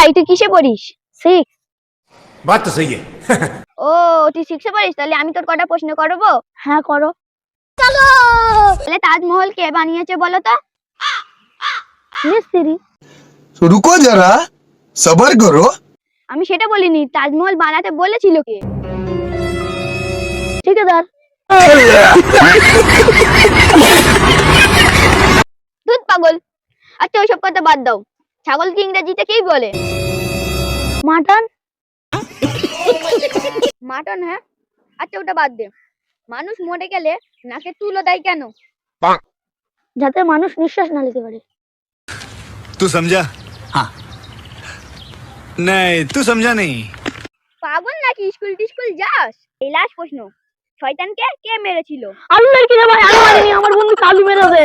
ভাই তুই কিসে পড়িস? 6। बात तो सही है। ও তুই 6 এ পড়িস, তাহলে আমি তোর কটা প্রশ্ন করব? হ্যাঁ করো। চলো। তাহলে তাজমহল কে বানিয়েছে বলো তো? মিস্ত্রি। रुको जरा सबर करो। আমি সেটা বলিনি, তাজমহল বানাতে বলেছিল কে? ঠিকাদার। দুধ পাগল। আচ্ছা ওইসব কথা বাদ দাও, ছাগলকে ইংরেজিতে কি বলে? মাটন। মাটন, হ্যাঁ। আচ্ছা ওটা বাদ দে, মানুষ মরে গেলে নাকে তুলো দেয় কেন? যাতে মানুষ নিঃশ্বাস না নিতে পারে। तू समझा? हाँ। नहीं तू समझा नहीं। পাগল নাকি, স্কুল টিস্কুল যাস? এই লাস্ট প্রশ্ন, শয়তানকে কে মেরেছিল? আমি মেরেছি রে ভাই, আমি মারিনি, আমার বন্ধু কালু মেরেছে।